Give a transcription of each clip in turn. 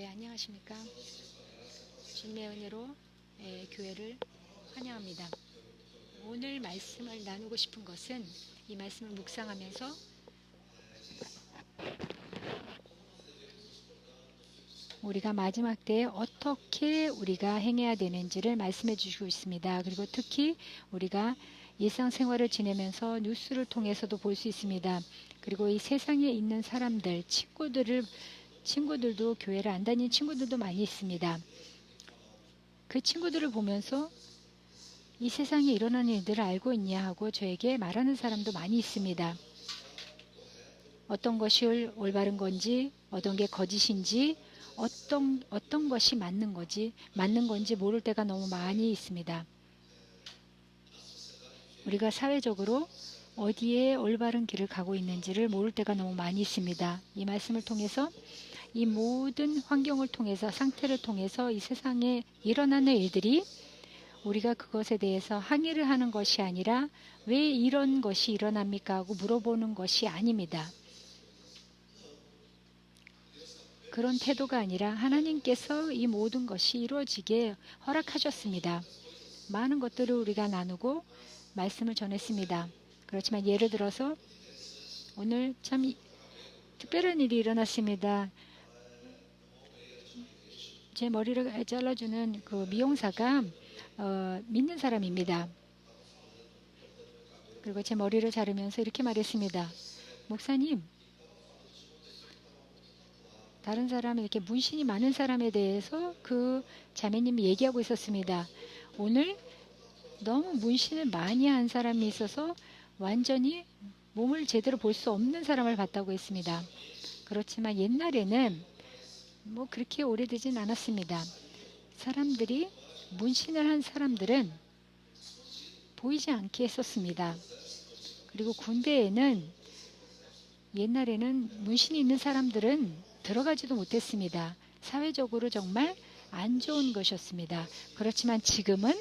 안녕하십니까. 주님의 은혜로 교회를 환영합니다. 오늘 말씀을 나누고 싶은 것은 이 말씀을 묵상하면서 우리가 마지막 때에 어떻게 우리가 행해야 되는지를 말씀해 주시고 있습니다. 그리고 특히 우리가 일상생활을 지내면서 뉴스를 통해서도 볼 수 있습니다. 그리고 이 세상에 있는 사람들, 친구들도 교회를 안 다니는 친구들도 많이 있습니다. 그 친구들을 보면서 이 세상에 일어나는 일들을 알고 있냐 하고 저에게 말하는 사람도 많이 있습니다. 어떤 것이 올바른 건지, 어떤 게 거짓인지, 어떤 것이 맞는 건지 모를 때가 너무 많이 있습니다. 우리가 사회적으로 어디에 올바른 길을 가고 있는지를 모를 때가 너무 많이 있습니다. 이 말씀을 통해서 이 모든 환경을 통해서, 상태를 통해서 이 세상에 일어나는 일들이 우리가 그것에 대해서 항의를 하는 것이 아니라 왜 이런 것이 일어납니까 하고 물어보는 것이 아닙니다. 그런 태도가 아니라 하나님께서 이 모든 것이 이루어지게 허락하셨습니다. 많은 것들을 우리가 나누고 말씀을 전했습니다. 그렇지만 예를 들어서 오늘 참 특별한 일이 일어났습니다. 제 머리를 잘라주는 그 미용사가 믿는 사람입니다. 그리고 제 머리를 자르면서 이렇게 말했습니다. 목사님, 다른 사람, 이렇게 문신이 많은 사람에 대해서 그 자매님이 얘기하고 있었습니다. 오늘 너무 문신을 많이 한 사람이 있어서 완전히 몸을 제대로 볼 수 없는 사람을 봤다고 했습니다. 그렇지만 옛날에는 뭐 그렇게 오래되진 않았습니다. 사람들이 문신을 한 사람들은 보이지 않게 했었습니다. 그리고 군대에는 옛날에는 문신이 있는 사람들은 들어가지도 못했습니다. 사회적으로 정말 안 좋은 것이었습니다. 그렇지만 지금은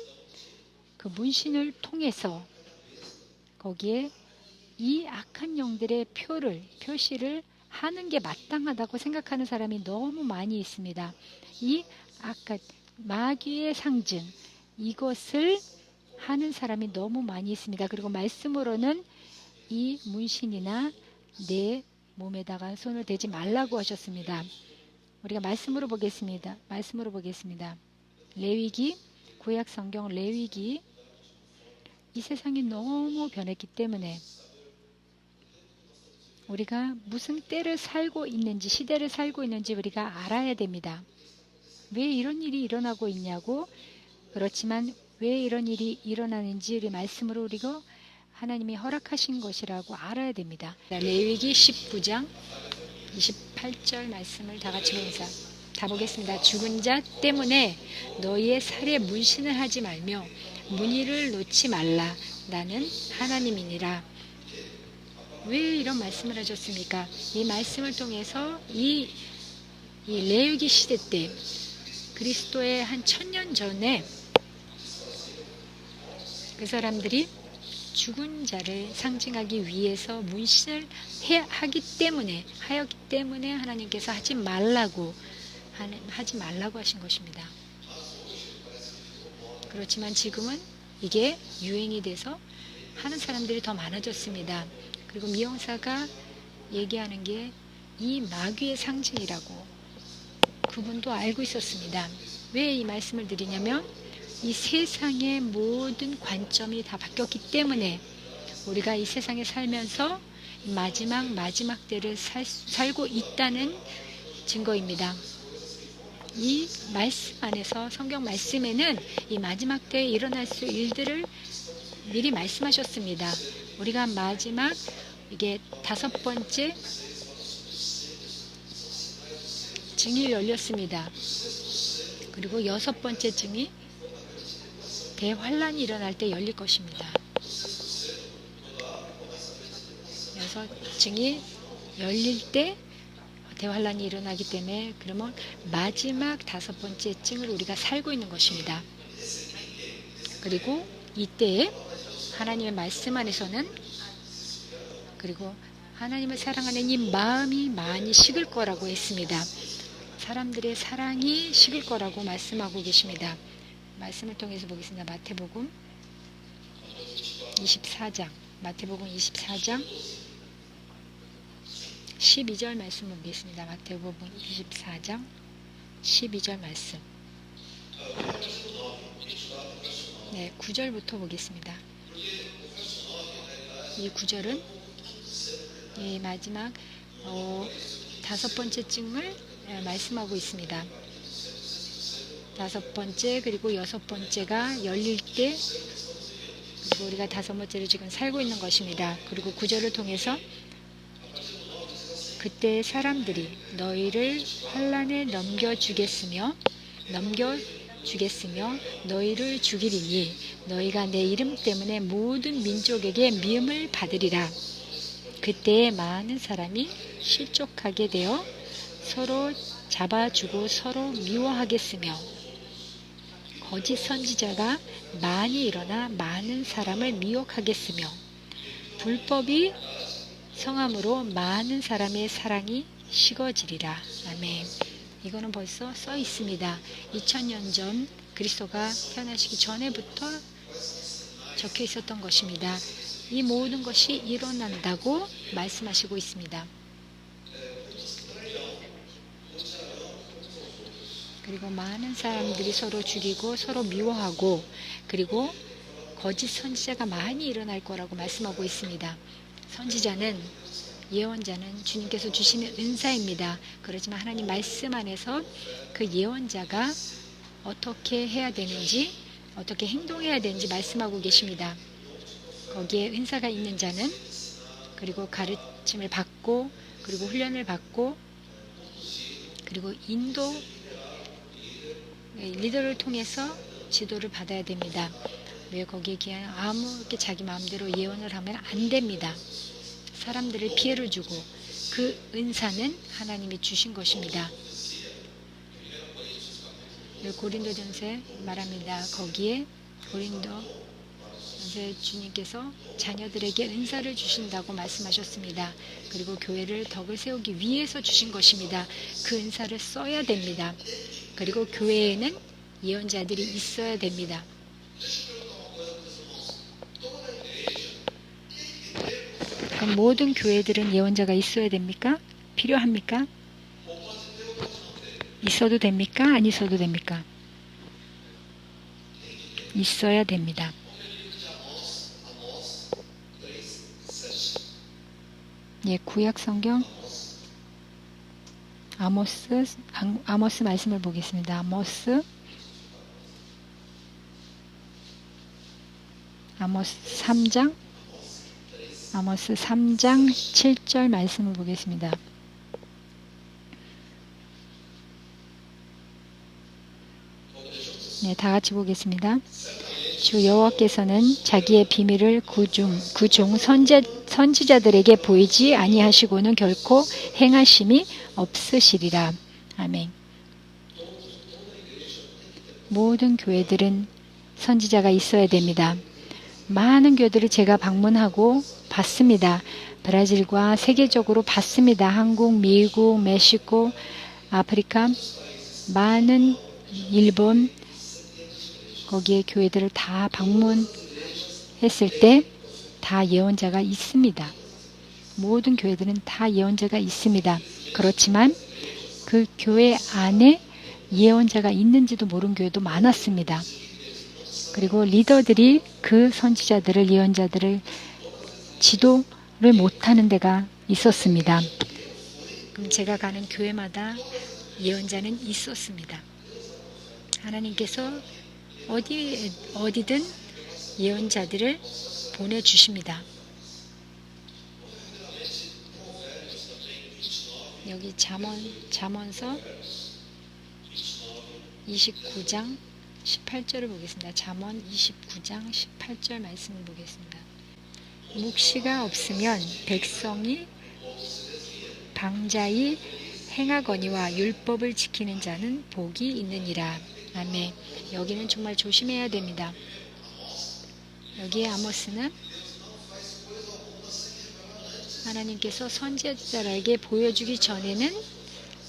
그 문신을 통해서 거기에 이 악한 영들의 표시를 하는 게 마땅하다고 생각하는 사람이 너무 많이 있습니다. 이 악한 마귀의 상징, 이것을 하는 사람이 너무 많이 있습니다. 그리고 말씀으로는 이 문신이나 내 몸에다가 손을 대지 말라고 하셨습니다. 우리가 말씀으로 보겠습니다. 레위기, 구약 성경 레위기. 이 세상이 너무 변했기 때문에 우리가 무슨 때를 살고 있는지, 시대를 살고 있는지 우리가 알아야 됩니다. 왜 이런 일이 일어나고 있냐고, 그렇지만 왜 이런 일이 일어나는지 우리 말씀으로 우리가 하나님이 허락하신 것이라고 알아야 됩니다. 레위기 19장 28절 말씀을 다 같이 다 보겠습니다. 죽은 자 때문에 너희의 살에 문신을 하지 말며 문의를 놓지 말라. 나는 하나님이니라. 왜 이런 말씀을 하셨습니까? 이 말씀을 통해서 이 레위기 시대 때 그리스도의 한 1000년 전에 그 사람들이 죽은 자를 상징하기 위해서 문신을 하였기 때문에 하나님께서 하지 말라고 하신 것입니다. 그렇지만 지금은 이게 유행이 돼서 하는 사람들이 더 많아졌습니다. 그리고 미용사가 얘기하는 게 이 마귀의 상징이라고 그분도 알고 있었습니다. 왜 이 말씀을 드리냐면 이 세상의 모든 관점이 다 바뀌었기 때문에 우리가 이 세상에 살면서 마지막 때를 살고 있다는 증거입니다. 이 말씀 안에서, 성경 말씀에는 이 마지막 때에 일어날 수 일들을 미리 말씀하셨습니다. 우리가 마지막 이게 5번째 증이 열렸습니다. 그리고 6번째 증이 대환란이 일어날 때 열릴 것입니다. 6증이 열릴 때 대환란이 일어나기 때문에 그러면 마지막 5번째 증을 우리가 살고 있는 것입니다. 그리고 이때에 하나님의 말씀 안에서는 그리고 하나님을 사랑하는 이 마음이 많이 식을 거라고 했습니다. 사람들의 사랑이 식을 거라고 말씀하고 계십니다. 말씀을 통해서 보겠습니다. 마태복음 24장, 마태복음 24장 12절 말씀을 보겠습니다. 마태복음 24장 12절 말씀. 네, 9절부터 보겠습니다. 이 9절은 이 마지막 5번째 증을 말씀하고 있습니다. 5번째 그리고 6번째가 열릴 때, 그리고 우리가 5번째로 지금 살고 있는 것입니다. 그리고 9절을 통해서 그때 사람들이 너희를 환난에 넘겨주겠으며 너희를 죽이리니 너희가 내 이름 때문에 모든 민족에게 미움을 받으리라. 그때에 많은 사람이 실족하게 되어 서로 잡아주고 서로 미워하겠으며 거짓 선지자가 많이 일어나 많은 사람을 미혹하겠으며 불법이 성함으로 많은 사람의 사랑이 식어지리라. 아멘. 이거는 벌써 써 있습니다. 2000년 전 그리스도가 태어나시기 전에부터 적혀 있었던 것입니다. 이 모든 것이 일어난다고 말씀하시고 있습니다. 그리고 많은 사람들이 서로 죽이고 서로 미워하고, 그리고 거짓 선지자가 많이 일어날 거라고 말씀하고 있습니다. 선지자는, 예언자는 주님께서 주시는 은사입니다. 그렇지만 하나님 말씀 안에서 그 예언자가 어떻게 해야 되는지, 어떻게 행동해야 되는지 말씀하고 계십니다. 거기에 은사가 있는 자는, 그리고 가르침을 받고, 그리고 훈련을 받고, 그리고 인도, 리더를 통해서 지도를 받아야 됩니다. 왜 거기에 아무렇게 자기 마음대로 예언을 하면 안 됩니다. 사람들을 피해를 주고, 그 은사는 하나님이 주신 것입니다. 고린도전서에 말합니다. 거기에 고린도전서에 주님께서 자녀들에게 은사를 주신다고 말씀하셨습니다. 그리고 교회를 덕을 세우기 위해서 주신 것입니다. 그 은사를 써야 됩니다. 그리고 교회에는 예언자들이 있어야 됩니다. 그럼 모든 교회들은 예언자가 있어야 됩니까? 필요합니까? 있어도 됩니까? 안 있어도 됩니까? 있어야 됩니다. 예, 구약 성경 아모스 말씀을 보겠습니다. 아모스 3장 7절 말씀을 보겠습니다. 네, 다 같이 보겠습니다. 주 여호와께서는 자기의 비밀을 그중 선지자들에게 보이지 아니하시고는 결코 행하심이 없으시리라. 아멘. 모든 교회들은 선지자가 있어야 됩니다. 많은 교회들을 제가 방문하고 봤습니다. 브라질과 세계적으로 봤습니다. 한국, 미국, 멕시코, 아프리카, 많은 일본, 거기에 교회들을 다 방문했을 때 다 예언자가 있습니다. 모든 교회들은 다 예언자가 있습니다. 그렇지만 그 교회 안에 예언자가 있는지도 모르는 교회도 많았습니다. 그리고 리더들이 그 선지자들을, 예언자들을 지도를 못하는 데가 있었습니다. 그럼 제가 가는 교회마다 예언자는 있었습니다. 하나님께서 어디든 예언자들을 보내주십니다. 여기 잠언서 29장 18절을 보겠습니다. 잠언 29장 18절 말씀을 보겠습니다. 묵시가 없으면 백성이 방자히 행하거니와 율법을 지키는 자는 복이 있느니라. 아멘. 여기는 정말 조심해야 됩니다. 여기에 아모스는 하나님께서 선지자들에게 보여주기 전에는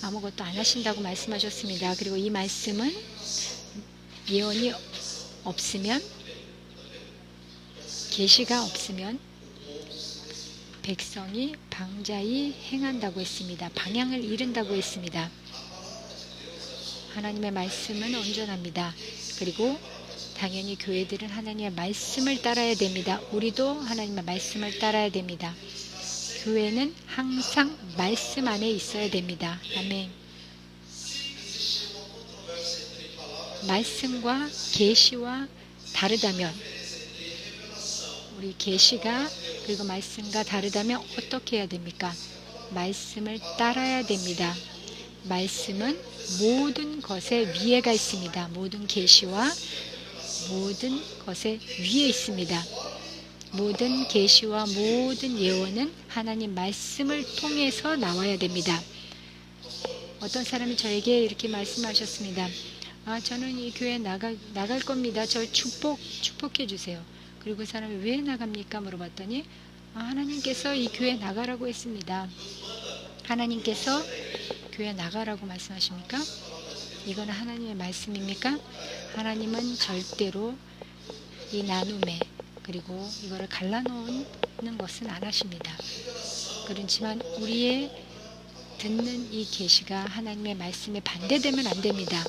아무것도 안 하신다고 말씀하셨습니다. 그리고 이 말씀은 예언이 없으면, 계시가 없으면 백성이 방자히 행한다고 했습니다. 방향을 잃은다고 했습니다. 하나님의 말씀은 온전합니다. 그리고 당연히 교회들은 하나님의 말씀을 따라야 됩니다. 우리도 하나님의 말씀을 따라야 됩니다. 교회는 항상 말씀 안에 있어야 됩니다. 아멘. 말씀과 계시와 다르다면, 우리 계시가 그리고 말씀과 다르다면 어떻게 해야 됩니까? 말씀을 따라야 됩니다. 말씀은 모든 것의 위에가 있습니다. 모든 계시와 모든 것의 위에 있습니다. 모든 계시와 모든 예언은 하나님 말씀을 통해서 나와야 됩니다. 어떤 사람이 저에게 이렇게 말씀하셨습니다. 저는 이 교회 나갈 겁니다. 저 축복해 주세요. 그리고 그 사람이 왜 나갑니까? 물어봤더니 하나님께서 이 교회 나가라고 했습니다. 하나님께서 교회 나가라고 말씀하십니까? 이건 하나님의 말씀입니까? 하나님은 절대로 이 나눔에 그리고 이거를 갈라놓는 것은 안 하십니다. 그렇지만 우리의 듣는 이 계시가 하나님의 말씀에 반대되면 안 됩니다.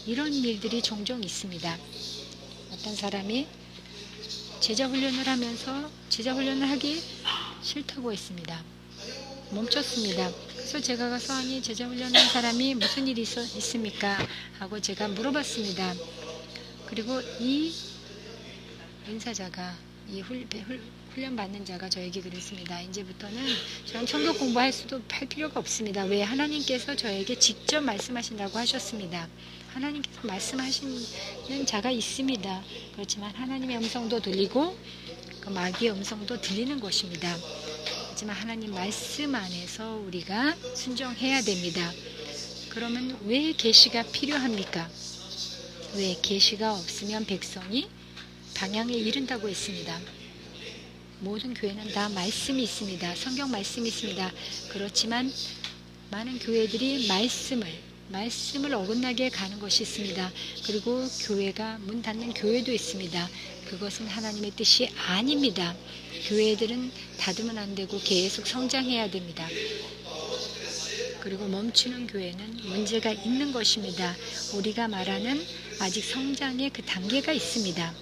이런 일들이 종종 있습니다. 어떤 사람이 제자훈련을 하면서 제자훈련을 하기 싫다고 했습니다. 멈췄습니다. 그래서 제가 가서 아니 제자훈련한 사람이 무슨 일이 있습니까? 하고 제가 물어봤습니다. 그리고 이 인사자가 이 훈련 받는 자가 저에게 그랬습니다. 이제부터는 저는 천국 공부할 필요가 없습니다. 왜? 하나님께서 저에게 직접 말씀하신다고 하셨습니다. 하나님께서 말씀하시는 자가 있습니다. 그렇지만 하나님의 음성도 들리고 그 마귀의 음성도 들리는 것입니다. 하지만 하나님 말씀 안에서 우리가 순종해야 됩니다. 그러면 왜 계시가 필요합니까? 왜? 계시가 없으면 백성이 방향을 잃은다고 했습니다. 모든 교회는 다 말씀이 있습니다. 성경 말씀이 있습니다. 그렇지만 많은 교회들이 말씀을 어긋나게 가는 것이 있습니다. 그리고 교회가 문 닫는 교회도 있습니다. 그것은 하나님의 뜻이 아닙니다. 교회들은 닫으면 안 되고 계속 성장해야 됩니다. 그리고 멈추는 교회는 문제가 있는 것입니다. 우리가 말하는 아직 성장의 그 단계가 있습니다.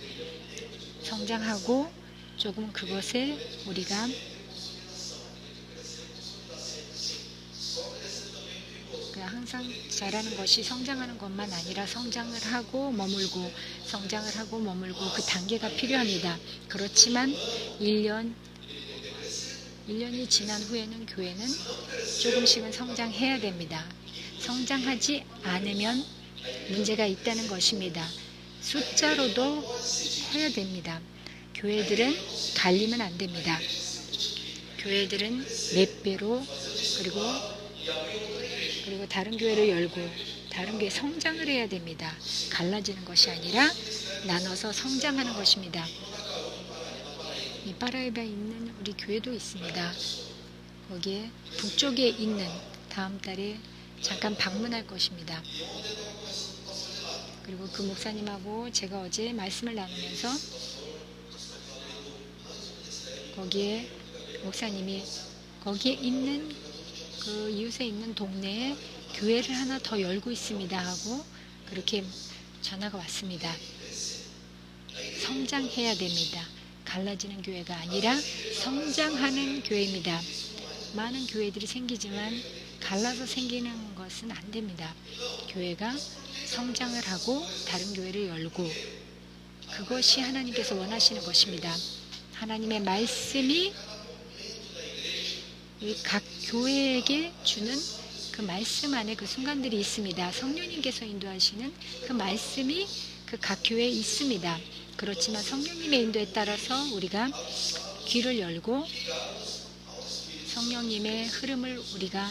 성장하고 조금 그것에 우리가 항상 잘하는 것이 성장하는 것만 아니라 성장을 하고 머물고 그 단계가 필요합니다. 그렇지만 1년이 지난 후에는 교회는 조금씩은 성장해야 됩니다. 성장하지 않으면 문제가 있다는 것입니다. 숫자로도 해야 됩니다. 교회들은 갈리면 안 됩니다. 교회들은 몇 배로 그리고 다른 교회를 열고 다른 교회 성장을 해야 됩니다. 갈라지는 것이 아니라 나눠서 성장하는 것입니다. 이 파라이바에 있는 우리 교회도 있습니다. 거기에 북쪽에 있는 다음 달에 잠깐 방문할 것입니다. 그리고 그 목사님하고 제가 어제 말씀을 나누면서 거기에 목사님이 거기에 있는 그 이웃에 있는 동네에 교회를 하나 더 열고 있습니다 하고 그렇게 전화가 왔습니다. 성장해야 됩니다. 갈라지는 교회가 아니라 성장하는 교회입니다. 많은 교회들이 생기지만 갈라서 생기는 것은 안 됩니다. 교회가 성장을 하고 다른 교회를 열고 그것이 하나님께서 원하시는 것입니다. 하나님의 말씀이 각 교회에게 주는 그 말씀 안에 그 순간들이 있습니다. 성령님께서 인도하시는 그 말씀이 그 각 교회에 있습니다. 그렇지만 성령님의 인도에 따라서 우리가 귀를 열고 성령님의 흐름을 우리가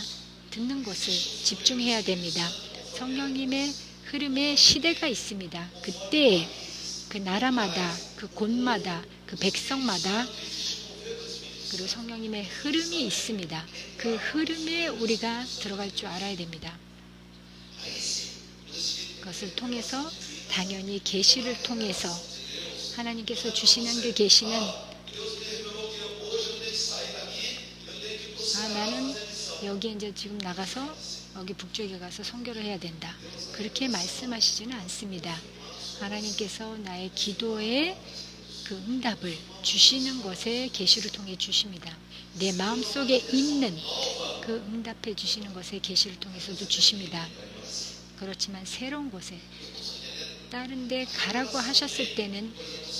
듣는 것을 집중해야 됩니다. 성령님의 흐름의 시대가 있습니다. 그때 그 나라마다 그 곳마다 그 백성마다 그리고 성령님의 흐름이 있습니다. 그 흐름에 우리가 들어갈 줄 알아야 됩니다. 그것을 통해서 당연히 계시를 통해서 하나님께서 주시는 그 계시는 나는 여기 이제 지금 나가서 여기 북쪽에 가서 선교를 해야 된다. 그렇게 말씀하시지는 않습니다. 하나님께서 나의 기도에 그 응답을 주시는 것에 계시를 통해 주십니다. 내 마음속에 있는 그 응답해 주시는 것에 계시를 통해서도 주십니다. 그렇지만 새로운 곳에 다른 데 가라고 하셨을 때는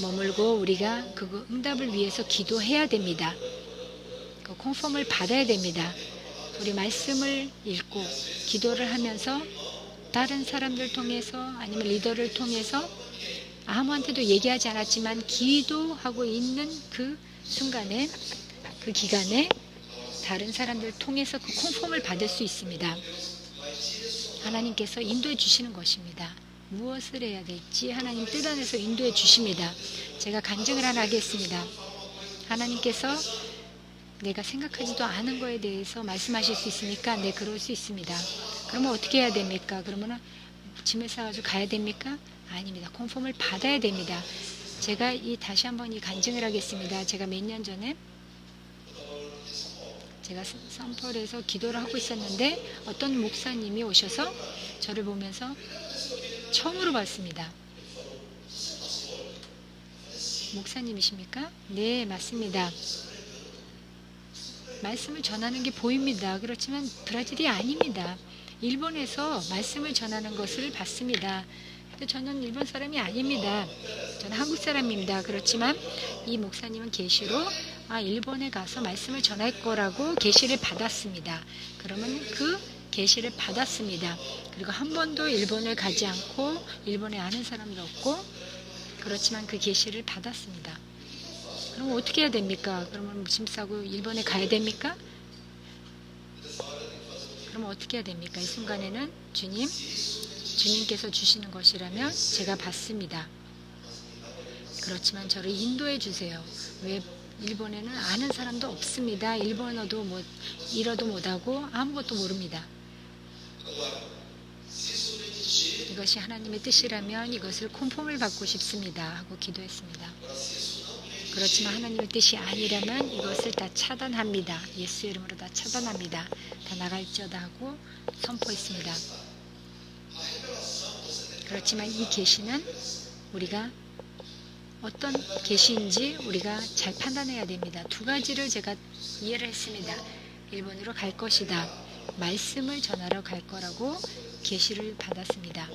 머물고 우리가 그 응답을 위해서 기도해야 됩니다. 그 컨펌을 받아야 됩니다. 우리 말씀을 읽고 기도를 하면서 다른 사람들 통해서 아니면 리더를 통해서 아무한테도 얘기하지 않았지만 기도하고 있는 그 순간에 그 기간에 다른 사람들 통해서 그 컨펌을 받을 수 있습니다. 하나님께서 인도해 주시는 것입니다. 무엇을 해야 될지 하나님 뜻 안에서 인도해 주십니다. 제가 간증을 하나 하겠습니다. 하나님께서 내가 생각하지도 않은 거에 대해서 말씀하실 수 있으니까 네, 그럴 수 있습니다. 그러면 어떻게 해야 됩니까? 그러면 짐을 싸가지고 가야 됩니까? 아닙니다. 컨펌을 받아야 됩니다. 제가 다시 한번 이 간증을 하겠습니다. 제가 몇 년 전에 제가 산폴에서 기도를 하고 있었는데 어떤 목사님이 오셔서 저를 보면서 처음으로 봤습니다. 목사님이십니까? 네, 맞습니다. 말씀을 전하는 게 보입니다. 그렇지만 브라질이 아닙니다. 일본에서 말씀을 전하는 것을 봤습니다. 근데 저는 일본 사람이 아닙니다. 저는 한국 사람입니다. 그렇지만 이 목사님은 계시로 일본에 가서 말씀을 전할 거라고 계시를 받았습니다. 그러면 그 계시를 받았습니다. 그리고 한 번도 일본을 가지 않고 일본에 아는 사람도 없고 그렇지만 그 계시를 받았습니다. 그럼 어떻게 해야 됩니까? 그러면 짐 싸고 일본에 가야 됩니까? 그럼 어떻게 해야 됩니까? 이 순간에는 주님께서 주시는 것이라면 제가 받습니다. 그렇지만 저를 인도해 주세요. 왜 일본에는 아는 사람도 없습니다. 일본어도 일어도 못하고 아무것도 모릅니다. 이것이 하나님의 뜻이라면 이것을 컨펌을 받고 싶습니다 하고 기도했습니다. 그렇지만 하나님의 뜻이 아니라면 이것을 다 차단합니다. 예수의 이름으로 다 차단합니다. 다 나갈지어다 하고 선포했습니다. 그렇지만 이 계시는 우리가 어떤 계시인지 우리가 잘 판단해야 됩니다. 두 가지를 제가 이해를 했습니다. 일본으로 갈 것이다. 말씀을 전하러 갈 거라고 계시를 받았습니다.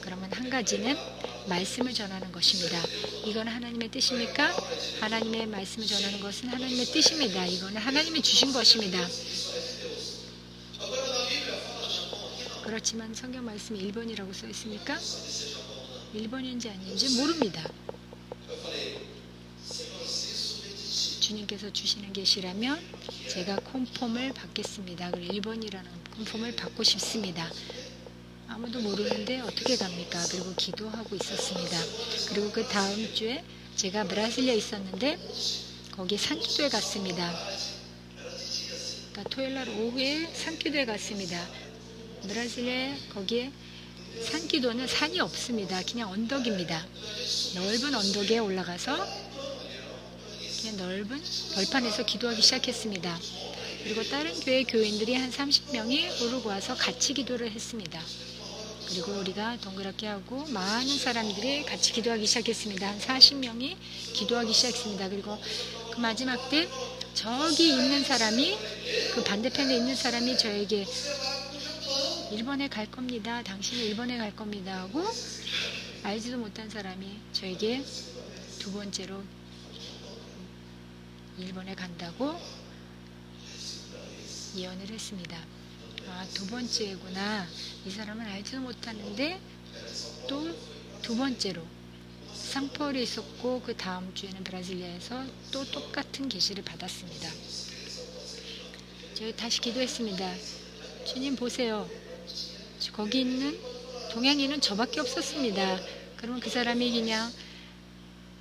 그러면 한 가지는 말씀을 전하는 것입니다. 이건 하나님의 뜻입니까? 하나님의 말씀을 전하는 것은 하나님의 뜻입니다. 이거는 하나님이 주신 것입니다. 그렇지만 성경 말씀이 1번이라고 써 있습니까? 1번인지 아닌지 모릅니다. 주님께서 주시는 계시라면 제가 컨펌을 받겠습니다. 그리고 1번이라는 컨펌을 받고 싶습니다. 아무도 모르는데 어떻게 갑니까? 그리고 기도하고 있었습니다. 그리고 그 다음 주에 제가 브라질리아에 있었는데 거기에 산기도에 갔습니다. 그러니까 토요일날 오후에 산기도에 갔습니다. 브라질에 거기에 산기도는 산이 없습니다. 그냥 언덕입니다. 넓은 언덕에 올라가서 그냥 넓은 벌판에서 기도하기 시작했습니다. 그리고 다른 교회 교인들이 한 30명이 오르고 와서 같이 기도를 했습니다. 그리고 우리가 동그랗게 하고 많은 사람들이 같이 기도하기 시작했습니다. 한 40명이 기도하기 시작했습니다. 그리고 그 마지막 때 저기 있는 사람이 그 반대편에 있는 사람이 저에게 일본에 갈 겁니다. 당신이 일본에 갈 겁니다 하고 알지도 못한 사람이 저에게 두 번째로 일본에 간다고 예언을 했습니다. 두 번째구나. 이 사람은 알지도 못하는데 또 두 번째로 상폴에 있었고 그 다음 주에는 브라질리아에서 또 똑같은 계시를 받았습니다. 저희 다시 기도했습니다. 주님 보세요. 거기 있는 동양인은 저밖에 없었습니다. 그러면 그 사람이 그냥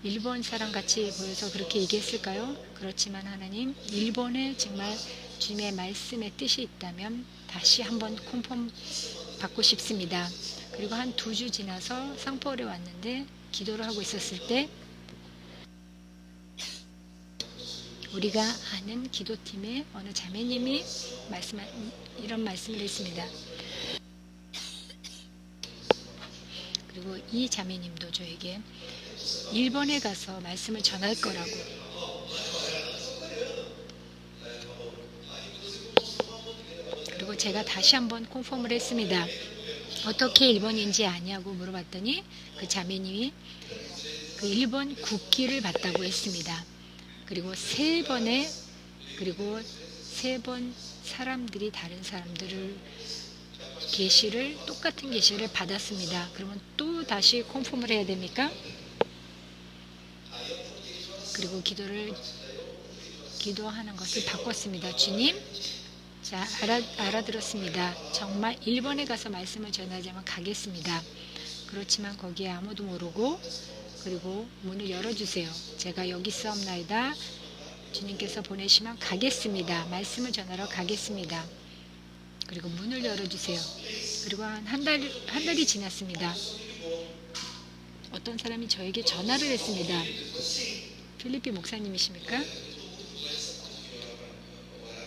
일본 사람 같이 보여서 그렇게 얘기했을까요? 그렇지만 하나님, 일본에 정말 주님의 말씀의 뜻이 있다면 다시 한번 컨펌 받고 싶습니다. 그리고 한 2주 지나서 상포울에 왔는데 기도를 하고 있었을 때 우리가 아는 기도팀의 어느 자매님이 이런 말씀을 했습니다. 그리고 이 자매님도 저에게 일본에 가서 말씀을 전할 거라고, 그리고 제가 다시 한번 컨펌을 했습니다. 어떻게 일본인지 아냐고 물어봤더니 그 자매님이 그 일본 국기를 받다고 했습니다. 그리고 3번 사람들이 다른 사람들을 똑같은 계시를 받았습니다. 그러면 또 다시 컨펌을 해야 됩니까? 그리고 기도하는 것을 바꿨습니다. 주님, 자, 알아들었습니다. 정말 일본에 가서 말씀을 전하자면 가겠습니다. 그렇지만 거기에 아무도 모르고, 그리고 문을 열어주세요. 제가 여기 있사옵나이다. 주님께서 보내시면 가겠습니다. 말씀을 전하러 가겠습니다. 그리고 문을 열어주세요. 그리고 한 달이 지났습니다. 어떤 사람이 저에게 전화를 했습니다. 필리핀 목사님이십니까?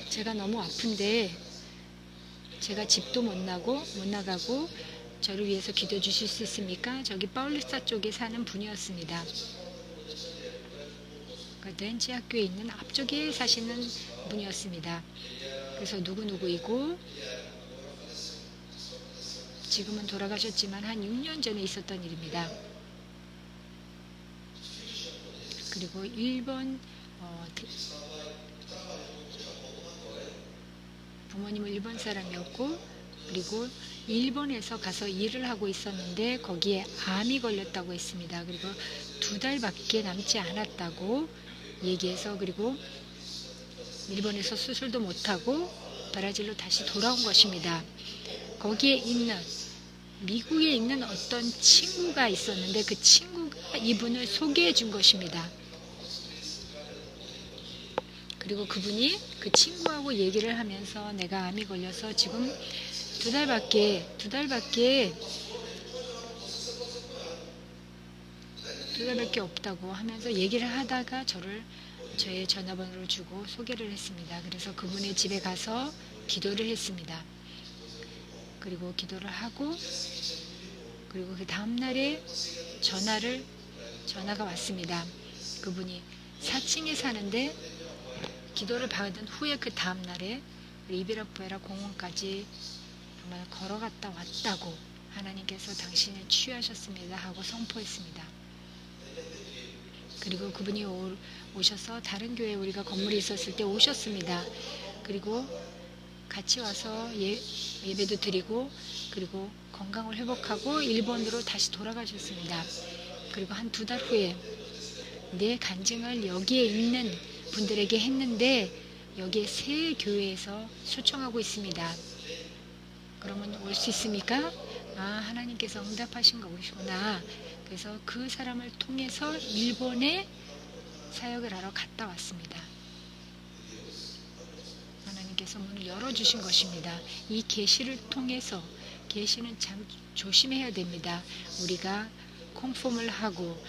제가 너무 아픈데 제가 집도 못 나가고 저를 위해서 기도해 주실 수 있습니까? 저기 파울리스타 쪽에 사는 분이었습니다. 렌치 학교에 있는 앞쪽에 사시는 분이었습니다. 그래서 누구이고 지금은 돌아가셨지만 한 6년 전에 있었던 일입니다. 그리고 일본 부모님은 일본 사람이었고, 그리고 일본에서 가서 일을 하고 있었는데 거기에 암이 걸렸다고 했습니다. 그리고 2달밖에 남지 않았다고 얘기해서, 그리고 일본에서 수술도 못하고 브라질로 다시 돌아온 것입니다. 거기에 있는 미국에 있는 어떤 친구가 있었는데 그 친구가 이분을 소개해 준 것입니다. 그리고 그분이 그 친구하고 얘기를 하면서 내가 암이 걸려서 지금 2달밖에 없다고 하면서 얘기를 하다가 저의 전화번호를 주고 소개를 했습니다. 그래서 그분의 집에 가서 기도를 했습니다. 그리고 기도를 하고, 그리고 그 다음날에 전화가 왔습니다. 그분이 4층에 사는데 기도를 받은 후에 그 다음날에 리베라푸에라 공원까지 정말 걸어갔다 왔다고, 하나님께서 당신을 치유하셨습니다 하고 선포했습니다. 그리고 그분이 오셔서 다른 교회에 우리가 건물이 있었을 때 오셨습니다. 그리고 같이 와서 예배도 드리고, 그리고 건강을 회복하고 일본으로 다시 돌아가셨습니다. 그리고 한 2달 후에 내 간증을 여기에 있는 분들에게 했는데 여기에 새 교회에서 초청하고 있습니다. 그러면 올 수 있습니까? 하나님께서 응답하신 거구나. 그래서 그 사람을 통해서 일본에 사역을 하러 갔다 왔습니다. 하나님께서 문을 열어주신 것입니다. 이 계시를 통해서, 계시는 참 조심해야 됩니다. 우리가 컨펌을 하고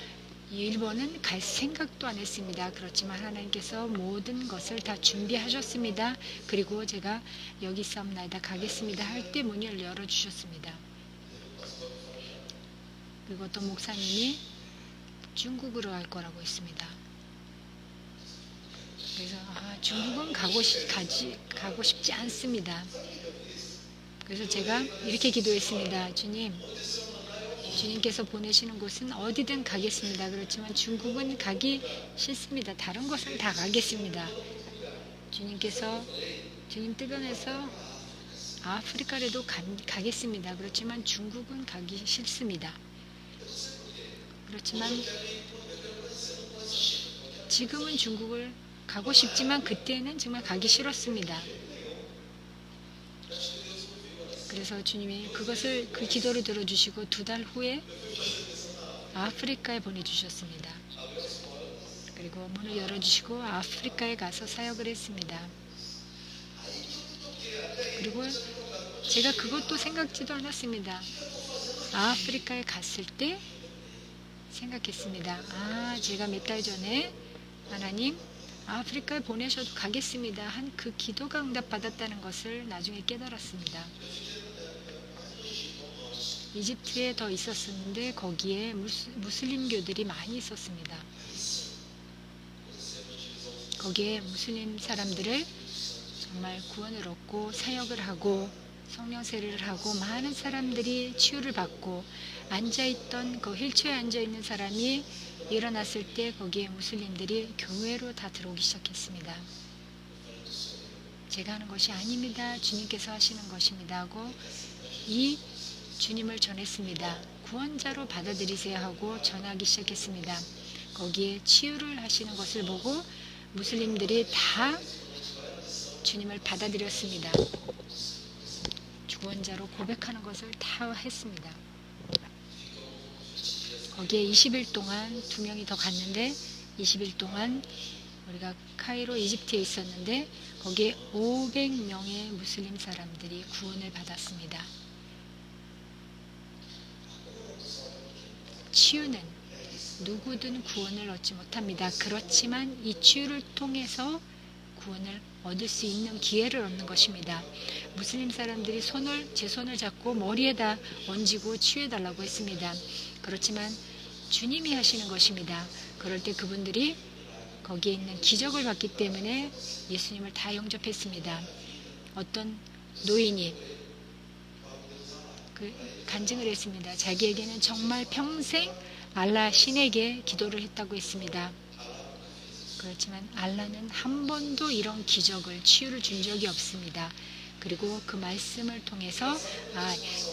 일본은 갈 생각도 안 했습니다. 그렇지만 하나님께서 모든 것을 다 준비하셨습니다. 그리고 제가 여기 있사옵나이다 가겠습니다 할 때 문을 열어주셨습니다. 그리고 어떤 목사님이 중국으로 갈 거라고 했습니다. 그래서 중국은 가고 싶지 않습니다. 그래서 제가 이렇게 기도했습니다. 주님께서 보내시는 곳은 어디든 가겠습니다. 그렇지만 중국은 가기 싫습니다. 다른 곳은 다 가겠습니다. 주님 뜻안에서 아프리카에도 가겠습니다. 그렇지만 중국은 가기 싫습니다. 그렇지만 지금은 중국을 가고 싶지만 그때는 정말 가기 싫었습니다. 그래서 주님이 그 기도를 들어주시고 2달 후에 아프리카에 보내주셨습니다. 그리고 문을 열어주시고 아프리카에 가서 사역을 했습니다. 그리고 제가 그것도 생각지도 않았습니다. 아프리카에 갔을 때 생각했습니다. 제가 몇 달 전에 하나님 아프리카에 보내셔도 가겠습니다 한 그 기도가 응답받았다는 것을 나중에 깨달았습니다. 이집트에 더 있었는데 거기에 무슬림교들이 많이 있었습니다. 거기에 무슬림 사람들을 정말 구원을 얻고 사역을 하고 성령 세례를 하고 많은 사람들이 치유를 받고 앉아있던 그 휠체어에 앉아있는 사람이 일어났을 때 거기에 무슬림들이 교회로 다 들어오기 시작했습니다. 제가 하는 것이 아닙니다. 주님께서 하시는 것입니다 하고 이 주님을 전했습니다. 구원자로 받아들이세요 하고 전하기 시작했습니다. 거기에 치유를 하시는 것을 보고 무슬림들이 다 주님을 받아들였습니다. 구원자로 고백하는 것을 다 했습니다. 거기에 20일 동안 2명이 더 갔는데 20일 동안 우리가 카이로 이집트에 있었는데 거기에 500명의 무슬림 사람들이 구원을 받았습니다. 치유는 누구든 구원을 얻지 못합니다. 그렇지만 이 치유를 통해서 구원을 얻을 수 있는 기회를 얻는 것입니다. 무슬림 사람들이 제 손을 잡고 머리에다 얹고 치유해달라고 했습니다. 그렇지만 주님이 하시는 것입니다. 그럴 때 그분들이 거기에 있는 기적을 봤기 때문에 예수님을 다 영접했습니다. 어떤 노인이 간증을 했습니다. 자기에게는 정말 평생 알라 신에게 기도를 했다고 했습니다. 그렇지만 알라는 한 번도 이런 기적을 치유를 준 적이 없습니다. 그리고 그 말씀을 통해서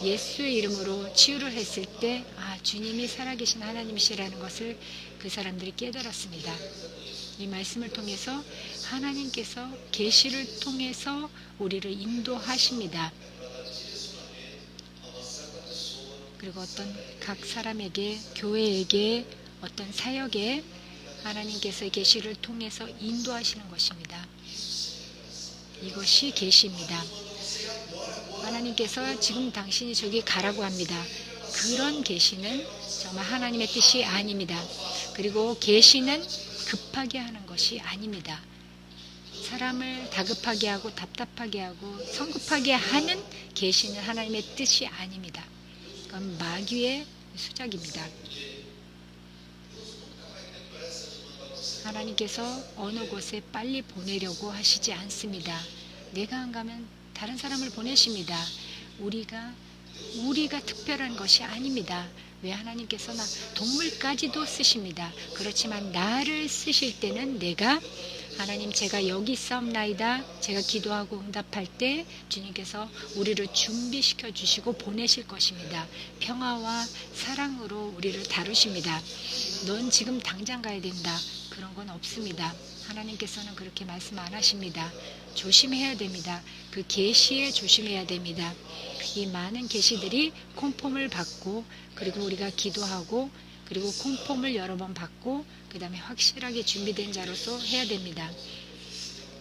예수의 이름으로 치유를 했을 때 주님이 살아계신 하나님이시라는 것을 그 사람들이 깨달았습니다. 이 말씀을 통해서 하나님께서 계시를 통해서 우리를 인도하십니다. 그리고 어떤 각 사람에게 교회에게 어떤 사역에 하나님께서 계시를 통해서 인도하시는 것입니다. 이것이 계시입니다. 하나님께서 지금 당신이 저기 가라고 합니다. 그런 계시는 정말 하나님의 뜻이 아닙니다. 그리고 계시는 급하게 하는 것이 아닙니다. 사람을 다급하게 하고 답답하게 하고 성급하게 하는 계시는 하나님의 뜻이 아닙니다. 그건 마귀의 수작입니다. 하나님께서 어느 곳에 빨리 보내려고 하시지 않습니다. 내가 안 가면 다른 사람을 보내십니다. 우리가 특별한 것이 아닙니다. 왜 하나님께서 동물까지도 쓰십니다. 그렇지만 나를 쓰실 때는 하나님 제가 여기 있사옵나이다. 제가 기도하고 응답할 때 주님께서 우리를 준비시켜 주시고 보내실 것입니다. 평화와 사랑으로 우리를 다루십니다. 넌 지금 당장 가야 된다. 그런 건 없습니다. 하나님께서는 그렇게 말씀 안 하십니다. 조심해야 됩니다. 그 계시에 조심해야 됩니다. 이 많은 계시들이 콤폼을 받고 그리고 우리가 기도하고 그리고 콤폼을 여러 번 받고 그 다음에 확실하게 준비된 자로서 해야 됩니다.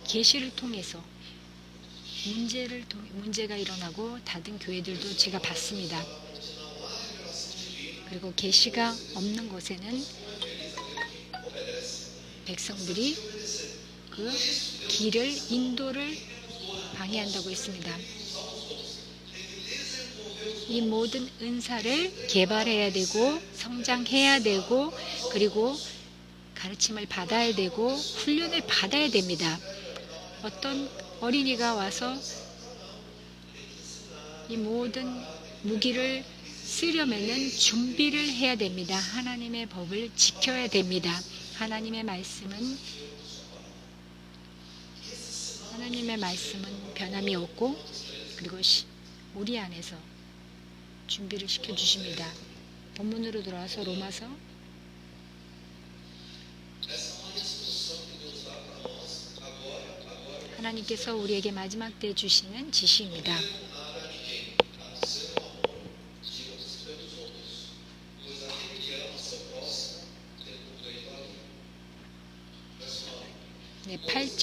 계시를 통해서 문제가 일어나고 닫은 교회들도 제가 봤습니다. 그리고 계시가 없는 곳에는 백성들이 그 인도를 방해한다고 했습니다. 이 모든 은사를 개발해야 되고 성장해야 되고 그리고 가르침을 받아야 되고 훈련을 받아야 됩니다. 어떤 어린이가 와서 이 모든 무기를 쓰려면은 준비를 해야 됩니다. 하나님의 법을 지켜야 됩니다. 하나님의 말씀은 변함이 없고 그리고 우리 안에서 준비를 시켜주십니다. 본문으로 돌아와서 로마서 하나님께서 우리에게 마지막 때 주시는 지시입니다.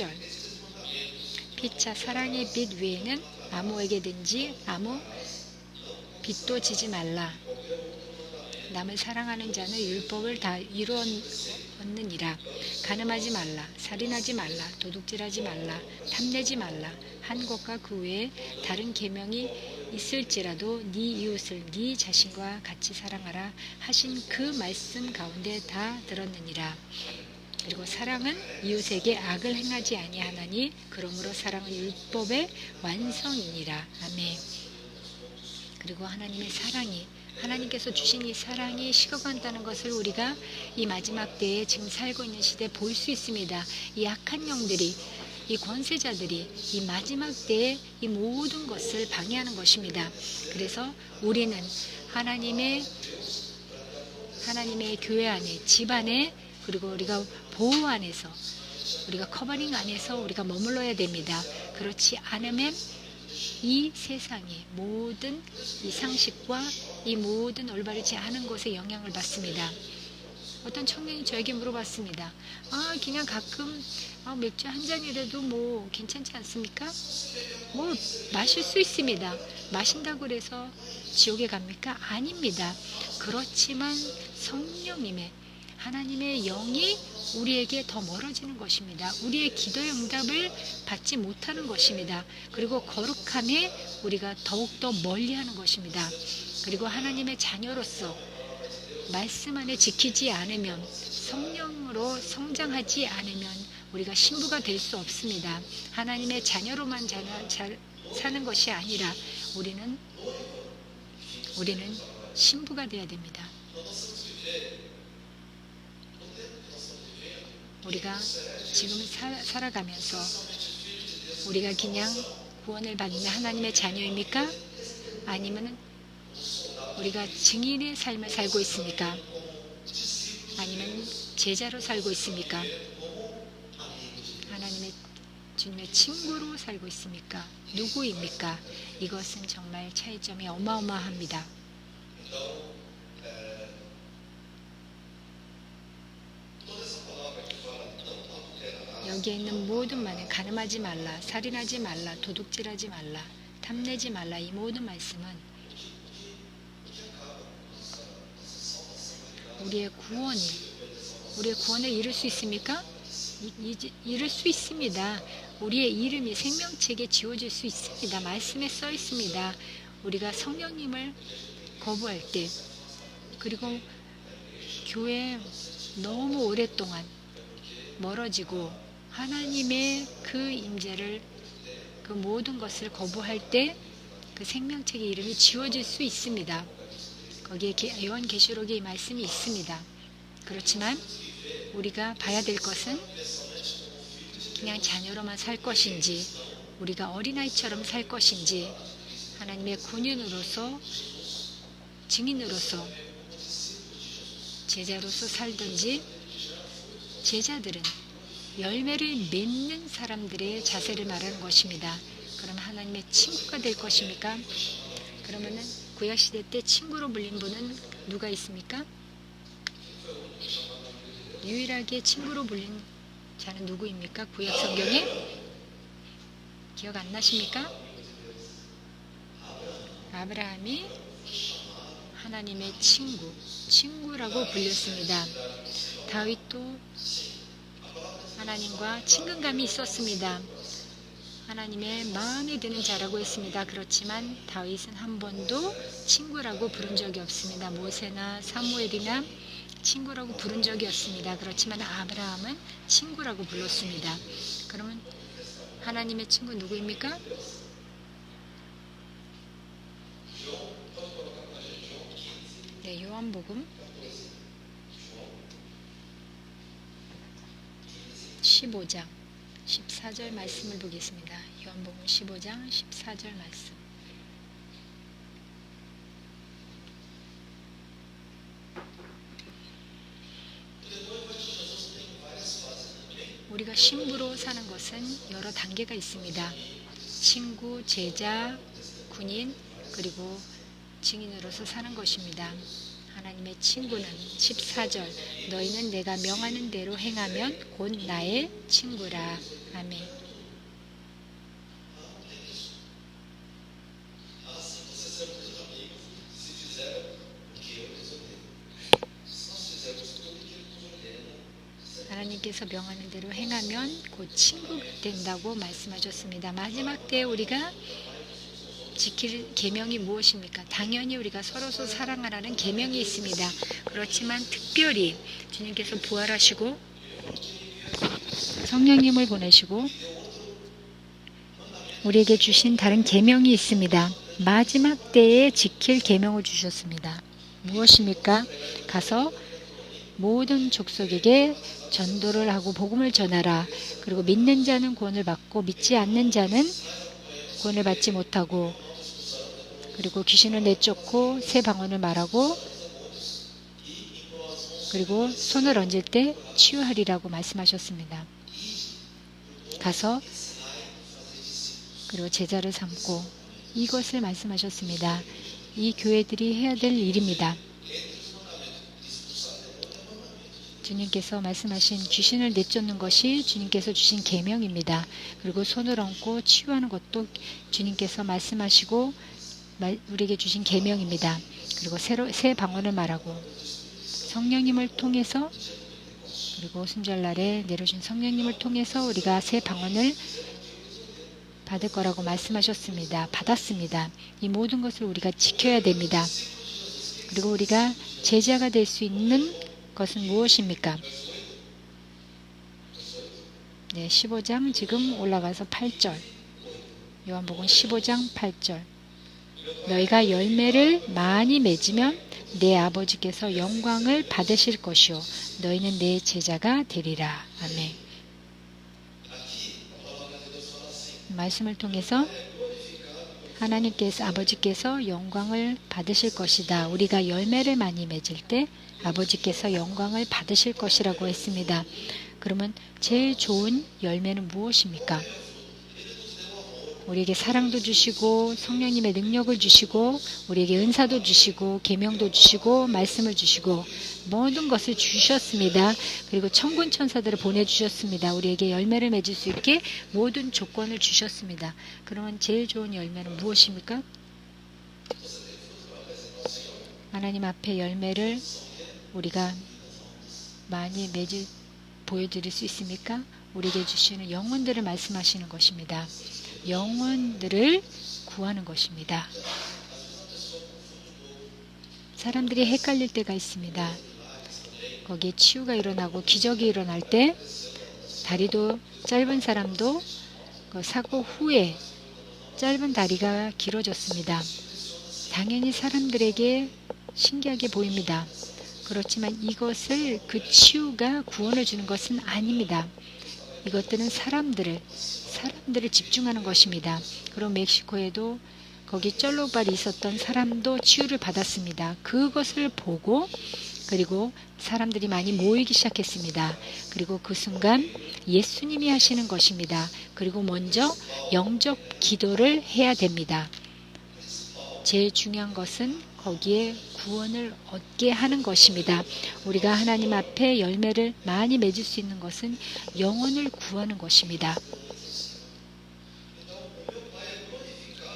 14절 피차 사랑의 빛 외에는 아무에게든지 아무 빛도 지지 말라. 남을 사랑하는 자는 율법을 다 이루었느니라. 가늠하지 말라. 살인하지 말라. 도둑질하지 말라. 탐내지 말라. 한 것과 그 외에 다른 계명이 있을지라도 네 이웃을 네 자신과 같이 사랑하라 하신 그 말씀 가운데 다 들었느니라. 그리고 사랑은 이웃에게 악을 행하지 아니하나니 그러므로 사랑은 율법의 완성이니라. 아멘. 그리고 하나님의 사랑이 하나님께서 주신 이 사랑이 식어간다는 것을 우리가 이 마지막 때에 지금 살고 있는 시대에 볼 수 있습니다. 이 악한 영들이 이 권세자들이 이 마지막 때에 이 모든 것을 방해하는 것입니다. 그래서 우리는 하나님의 교회 안에 집 안에 그리고 우리가 보호 안에서 우리가 커버링 안에서 우리가 머물러야 됩니다. 그렇지 않으면 이 세상의 모든 이 상식과 이 모든 올바르지 않은 것에 영향을 받습니다. 어떤 청년이 저에게 물어봤습니다. 그냥 가끔 맥주 한 잔이라도 뭐 괜찮지 않습니까? 뭐 마실 수 있습니다. 마신다고 해서 지옥에 갑니까? 아닙니다. 그렇지만 성령님의 하나님의 영이 우리에게 더 멀어지는 것입니다. 우리의 기도의 응답을 받지 못하는 것입니다. 그리고 거룩함에 우리가 더욱더 멀리하는 것입니다. 그리고 하나님의 자녀로서 말씀 안에 지키지 않으면 성령으로 성장하지 않으면 우리가 신부가 될 수 없습니다. 하나님의 자녀로만 사는 것이 아니라 우리는 신부가 되어야 됩니다. 우리가 지금 살아가면서 우리가 그냥 구원을 받는 하나님의 자녀입니까? 아니면 우리가 증인의 삶을 살고 있습니까? 아니면 제자로 살고 있습니까? 하나님의 주님의 친구로 살고 있습니까? 누구입니까? 이것은 정말 차이점이 어마어마합니다. 여기에 있는 모든 말은 가늠하지 말라, 살인하지 말라, 도둑질하지 말라, 탐내지 말라 이 모든 말씀은 우리의 구원을 이룰 수 있습니까? 이룰 수 있습니다. 우리의 이름이 생명책에 지워질 수 있습니다. 말씀에 써 있습니다. 우리가 성령님을 거부할 때 그리고 교회 너무 오랫동안 멀어지고 하나님의 그 임재를 그 모든 것을 거부할 때 그 생명책의 이름이 지워질 수 있습니다. 거기에 요한계시록에 이 말씀이 있습니다. 그렇지만 우리가 봐야 될 것은 그냥 자녀로만 살 것인지 우리가 어린아이처럼 살 것인지 하나님의 군인으로서 증인으로서 제자로서 살든지 제자들은 열매를 맺는 사람들의 자세를 말하는 것입니다. 그럼 하나님의 친구가 될 것입니까? 그러면은 구약시대 때 친구로 불린 분은 누가 있습니까? 유일하게 친구로 불린 자는 누구입니까? 구약 성경에? 기억 안 나십니까? 아브라함이 하나님의 친구라고 불렸습니다. 다윗도 하나님과 친근감이 있었습니다. 하나님의 마음에 드는 자라고 했습니다. 그렇지만 다윗은 한 번도 친구라고 부른 적이 없습니다. 모세나 사무엘이나 친구라고 부른 적이 없습니다. 그렇지만 아브라함은 친구라고 불렀습니다. 그러면 하나님의 친구 누구입니까? 네, 요한복음 15장 14절 말씀을 보겠습니다. 요한복음 15장 14절 말씀. 우리가 신부로 사는 것은 여러 단계가 있습니다. 친구, 제자, 군인, 그리고 증인으로서 사는 것입니다. 하나님의 친구는 14절 너희는 내가 명하는 대로 행하면 곧 나의 친구라. 아멘. 하나님께서 명하는 대로 행하면 곧 친구가 된다고 말씀하셨습니다. 마지막 때 우리가 지킬 계명이 무엇입니까? 당연히 우리가 서로서 사랑하라는 계명이 있습니다. 그렇지만 특별히 주님께서 부활하시고 성령님을 보내시고 우리에게 주신 다른 계명이 있습니다. 마지막 때에 지킬 계명을 주셨습니다. 무엇입니까? 가서 모든 족속에게 전도를 하고 복음을 전하라. 그리고 믿는 자는 구원을 받고 믿지 않는 자는 구원을 받지 못하고, 그리고 귀신을 내쫓고 새 방언을 말하고, 그리고 손을 얹을 때 치유하리라고 말씀하셨습니다. 가서 그리고 제자를 삼고, 이것을 말씀하셨습니다. 이 교회들이 해야 될 일입니다. 주님께서 말씀하신 귀신을 내쫓는 것이 주님께서 주신 계명입니다. 그리고 손을 얹고 치유하는 것도 주님께서 말씀하시고 우리에게 주신 계명입니다. 그리고 새 방언을 말하고 성령님을 통해서, 그리고 순절날에 내려주신 성령님을 통해서 우리가 새 방언을 받을 거라고 말씀하셨습니다. 받았습니다. 이 모든 것을 우리가 지켜야 됩니다. 그리고 우리가 제자가 될 수 있는 것은 무엇입니까? 네, 15장 지금 올라가서 8절. 요한복음 15장 8절. 너희가 열매를 많이 맺으면 내 아버지께서 영광을 받으실 것이요 너희는 내 제자가 되리라. 아멘. 말씀을 통해서 하나님께서, 아버지께서 영광을 받으실 것이다. 우리가 열매를 많이 맺을 때 아버지께서 영광을 받으실 것이라고 했습니다. 그러면 제일 좋은 열매는 무엇입니까? 우리에게 사랑도 주시고 성령님의 능력을 주시고 우리에게 은사도 주시고 계명도 주시고 말씀을 주시고 모든 것을 주셨습니다. 그리고 천군 천사들을 보내주셨습니다. 우리에게 열매를 맺을 수 있게 모든 조건을 주셨습니다. 그러면 제일 좋은 열매는 무엇입니까? 하나님 앞에 열매를 우리가 많이 보여드릴 수 있습니까? 우리에게 주시는 영혼들을 말씀하시는 것입니다. 영혼들을 구하는 것입니다. 사람들이 헷갈릴 때가 있습니다. 거기에 치유가 일어나고 기적이 일어날 때 다리도 짧은 사람도 그 사고 후에 짧은 다리가 길어졌습니다. 당연히 사람들에게 신기하게 보입니다. 그렇지만 이것을, 그 치유가 구원을 주는 것은 아닙니다. 이것들은 사람들을 집중하는 것입니다. 그리고 멕시코에도 거기 쩔로발이 있었던 사람도 치유를 받았습니다. 그것을 보고 그리고 사람들이 많이 모이기 시작했습니다. 그리고 그 순간 예수님이 하시는 것입니다. 그리고 먼저 영접 기도를 해야 됩니다. 제일 중요한 것은 거기에 구원을 얻게 하는 것입니다. 우리가 하나님 앞에 열매를 많이 맺을 수 있는 것은 영혼을 구하는 것입니다.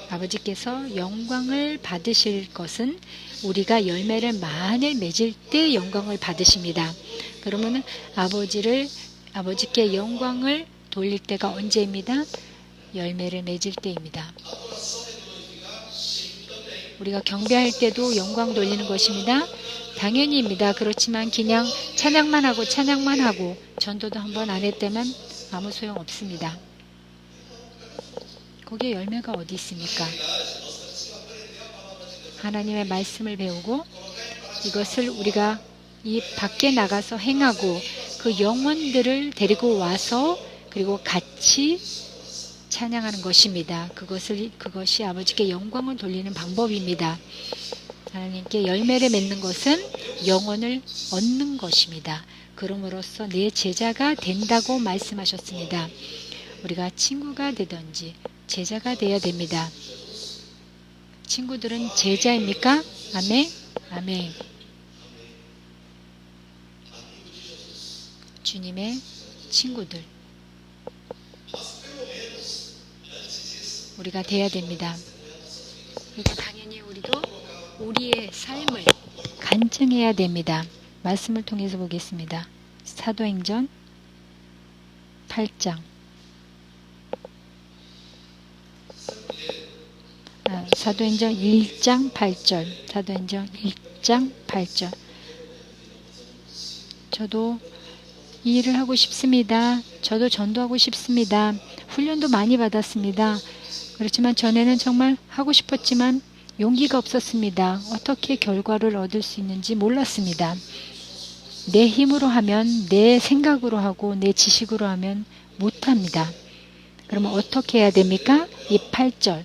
아버지께서 영광을 받으실 것은 우리가 열매를 많이 맺을 때 영광을 받으십니다. 그러면 아버지께 영광을 돌릴 때가 언제입니다? 열매를 맺을 때입니다. 우리가 경배할 때도 영광 돌리는 것입니다. 당연히입니다. 그렇지만 그냥 찬양만 하고 전도도 한번 안 했다면 아무 소용 없습니다. 거기에 열매가 어디 있습니까? 하나님의 말씀을 배우고 이것을 우리가 이 밖에 나가서 행하고 그 영혼들을 와서 그리고 같이 찬양하는 것입니다. 그것이 아버지께 영광을 돌리는 방법입니다. 하나님께 열매를 맺는 것은 영혼을 얻는 것입니다. 그럼으로써 내 제자가 된다고 말씀하셨습니다. 우리가 친구가 되든지 제자가 되어야 됩니다. 친구들은 제자입니까? 아멘? 아멘. 주님의 친구들. 우리가 돼야 됩니다. 그러니까 당연히 우리도 우리의 삶을 간증해야 됩니다. 말씀을 통해서 보겠습니다. 사도행전 8장 사도행전 1장 8절 사도행전 1장 8절 저도 이 일을 하고 싶습니다. 저도 전도하고 싶습니다. 훈련도 많이 받았습니다. 그렇지만 전에는 정말 하고 싶었지만 용기가 없었습니다. 어떻게 결과를 얻을 수 있는지 몰랐습니다. 내 힘으로 하면, 내 생각으로 하고 내 지식으로 하면 못합니다. 그러면 어떻게 해야 됩니까? 이 8절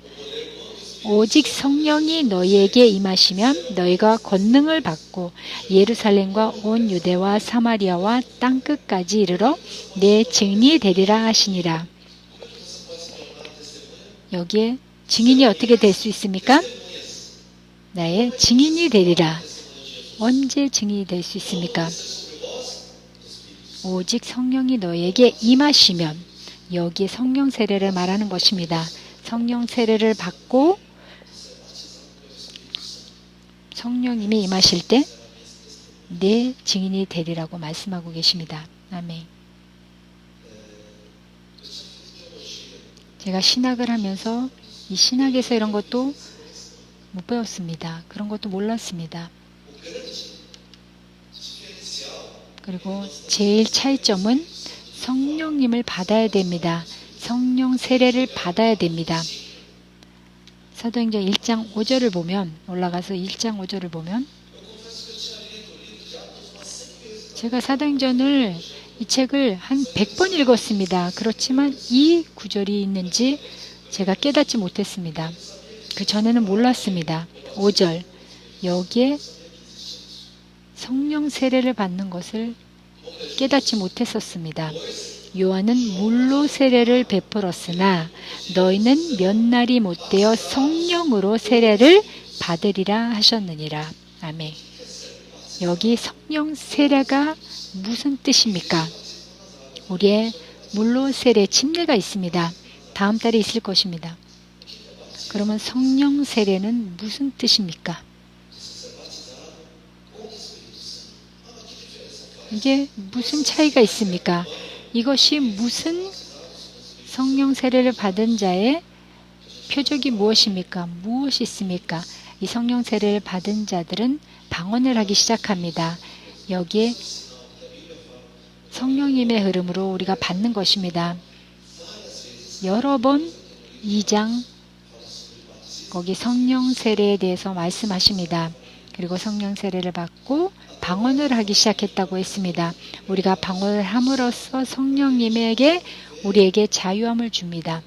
오직 성령이 너희에게 임하시면 너희가 권능을 받고 예루살렘과 온 유대와 사마리아와 땅끝까지 이르러 내 증인이 되리라 하시니라. 여기에 증인이 어떻게 될 수 있습니까? 나의 증인이 되리라. 언제 증인이 될 수 있습니까? 오직 성령이 너에게 임하시면, 여기에 성령 세례를 말하는 것입니다. 성령 세례를 받고 성령님이 임하실 때 내 증인이 되리라고 말씀하고 계십니다. 아멘. 제가 신학을 하면서 이 신학에서 이런 것도 못 배웠습니다. 그런 것도 몰랐습니다. 그리고 제일 차이점은 성령님을 받아야 됩니다. 성령 세례를 받아야 됩니다. 사도행전 1장 5절을 보면, 올라가서 1장 5절을 보면, 제가 사도행전을 이 책을 한 100번 읽었습니다. 그렇지만 이 구절이 있는지 제가 깨닫지 못했습니다. 그 전에는 몰랐습니다. 5절 여기에 성령 세례를 받는 것을 깨닫지 못했었습니다. 요한은 물로 세례를 베풀었으나 너희는 몇 날이 못되어 성령으로 세례를 받으리라 하셨느니라. 아멘. 여기 성령 세례가 무슨 뜻입니까? 우리의 물로 세례 침례가 있습니다. 다음 달에 있을 것입니다. 그러면 성령 세례는 무슨 뜻입니까? 이게 무슨 차이가 있습니까? 이것이 무슨 성령 세례를 받은 자의 표적이 무엇입니까? 무엇이 있습니까? 이 성령 세례를 받은 자들은 방언을 하기 시작합니다. 여기에 성령님의 흐름으로 우리가 받는 것입니다. 여러 번 2장 거기 성령 세례에 대해서 말씀하십니다. 그리고 성령 세례를 받고 방언을 하기 시작했다고 했습니다. 우리가 방언을 함으로써 성령님에게 우리에게 자유함을 줍니다.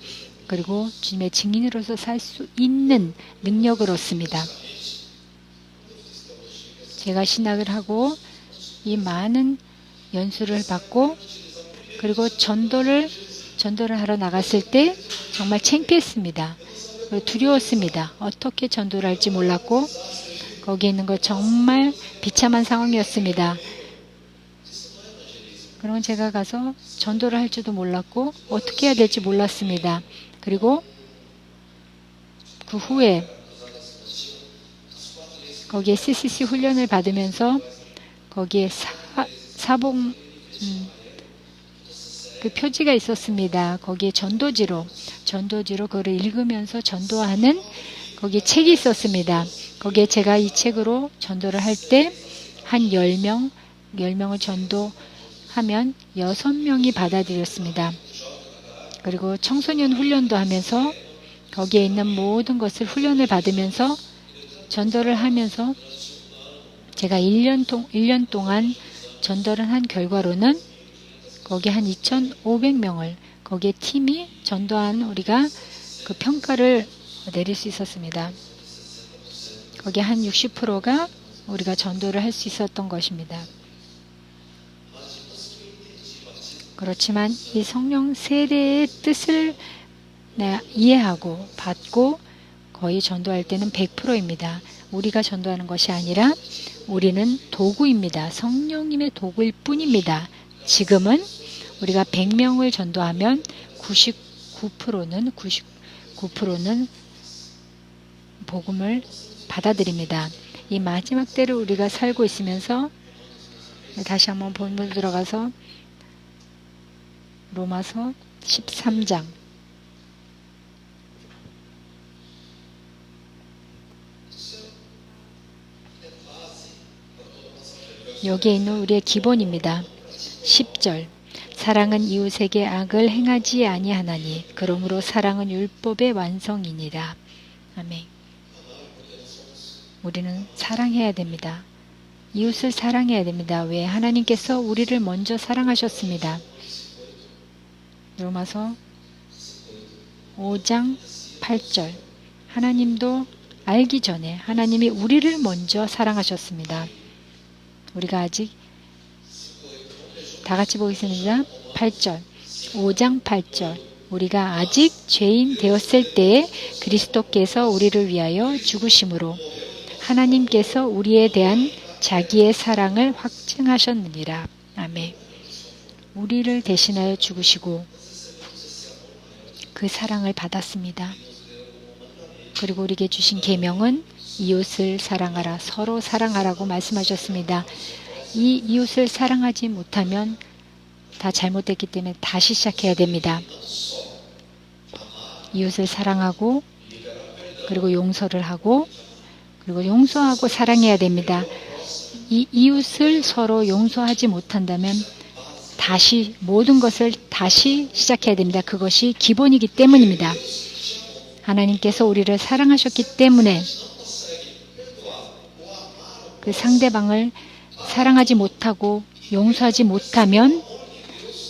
그리고 주님의 증인으로서 살 수 있는 능력을 얻습니다. 제가 신학을 하고 이 많은 연수를 받고 그리고 전도를 하러 나갔을 때 정말 창피했습니다. 두려웠습니다. 어떻게 전도를 할지 몰랐고 거기에 있는 거 정말 비참한 상황이었습니다. 그러면 제가 가서 전도를 할 줄도 몰랐고 어떻게 해야 될지 몰랐습니다. 그리고 그 후에 거기에 CCC 훈련을 받으면서 거기에 사봉 그 표지가 있었습니다. 거기에 전도지로 그걸 읽으면서 전도하는 거기에 책이 있었습니다. 거기에 제가 이 책으로 전도를 할 때 한 10명을 전도하면 6명이 받아들였습니다. 그리고 청소년 훈련도 하면서 거기에 있는 모든 것을 훈련을 받으면서 전도를 하면서 제가 1년 동안 전도를 한 결과로는 거기 한 2,500명을 거기에 팀이 전도한 우리가 그 평가를 내릴 수 있었습니다. 거기 한 60%가 우리가 전도를 할 수 있었던 것입니다. 그렇지만 이 성령 세례의 뜻을 이해하고 받고 거의 전도할 때는 100%입니다. 우리가 전도하는 것이 아니라 우리는 도구입니다. 성령님의 도구일 뿐입니다. 지금은 우리가 100명을 전도하면 99%는 9%는 복음을 받아들입니다. 이 마지막 때를 우리가 살고 있으면서 다시 한번 본문 들어가서 로마서 13장 여기에 있는 우리의 기본입니다. 10절 사랑은 이웃에게 악을 행하지 아니하나니 그러므로 사랑은 율법의 완성이니라. 아멘. 우리는 사랑해야 됩니다. 이웃을 사랑해야 됩니다. 왜? 하나님께서 우리를 먼저 사랑하셨습니다. 로마서 5장 8절 하나님도 알기 전에 하나님이 우리를 먼저 사랑하셨습니다. 우리가 아직 다 같이 보겠습니다. 8절 5장 8절 우리가 아직 죄인 되었을 때에 그리스도께서 우리를 위하여 죽으심으로 하나님께서 우리에 대한 자기의 사랑을 확증하셨느니라. 아멘. 우리를 대신하여 죽으시고 그 사랑을 받았습니다. 그리고 우리에게 주신 계명은 이웃을 사랑하라, 서로 사랑하라고 말씀하셨습니다. 이 이웃을 사랑하지 못하면 다 잘못됐기 때문에 다시 시작해야 됩니다. 이웃을 사랑하고 그리고 용서를 하고 그리고 용서하고 사랑해야 됩니다. 이 이웃을 서로 용서하지 못한다면 다시 모든 것을 다시 시작해야 됩니다. 그것이 기본이기 때문입니다. 하나님께서 우리를 사랑하셨기 때문에 그 상대방을 사랑하지 못하고 용서하지 못하면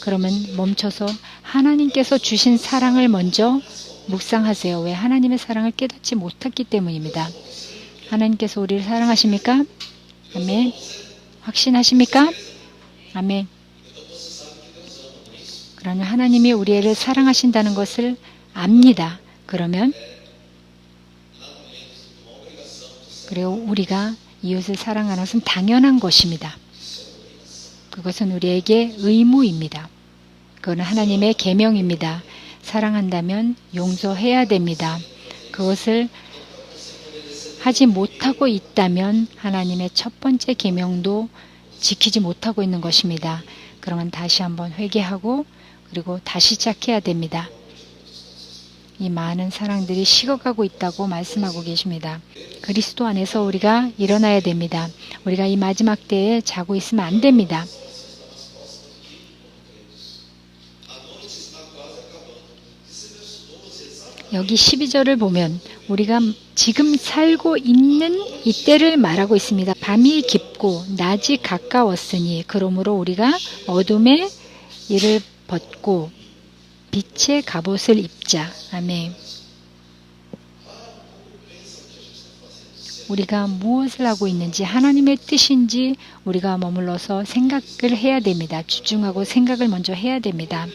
그러면 멈춰서 하나님께서 주신 사랑을 먼저 묵상하세요. 왜? 하나님의 사랑을 깨닫지 못했기 때문입니다. 하나님께서 우리를 사랑하십니까? 아멘. 확신하십니까? 아멘. 그러면 하나님이 우리를 사랑하신다는 것을 압니다. 그러면 그리고 우리가 이웃을 사랑하는 것은 당연한 것입니다. 그것은 우리에게 의무입니다. 그건 하나님의 계명입니다. 사랑한다면 용서해야 됩니다. 그것을 하지 못하고 있다면 하나님의 첫 번째 계명도 지키지 못하고 있는 것입니다. 그러면 다시 한번 회개하고 그리고 다시 시작해야 됩니다. 이 많은 사랑들이 식어가고 있다고 말씀하고 계십니다. 그리스도 안에서 우리가 일어나야 됩니다. 우리가 이 마지막 때에 자고 있으면 안 됩니다. 여기 12절을 보면 우리가 지금 살고 있는 이때를 말하고 있습니다. 밤이 깊고 낮이 가까웠으니 그러므로 우리가 어둠의 일을 벗고 빛의 갑옷을 입자. 아멘. 우리가 무엇을 하고 있는지 하나님의 뜻인지 우리가 머물러서 생각을 해야 됩니다. 집중하고 생각을 먼저 해야 됩니다.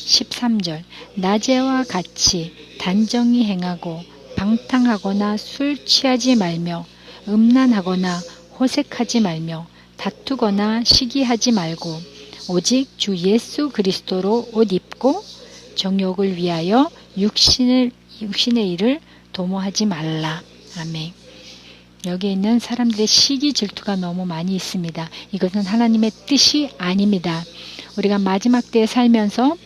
13절 낮에와 같이 단정히 행하고 방탕하거나 술 취하지 말며 음란하거나 호색하지 말며 다투거나 시기하지 말고 오직 주 예수 그리스도로 옷 입고 정욕을 위하여 육신의 일을 도모하지 말라. 아멘. 여기 있는 사람들의 시기 질투가 너무 많이 있습니다. 이것은 하나님의 뜻이 아닙니다. 우리가 마지막 때에 살면서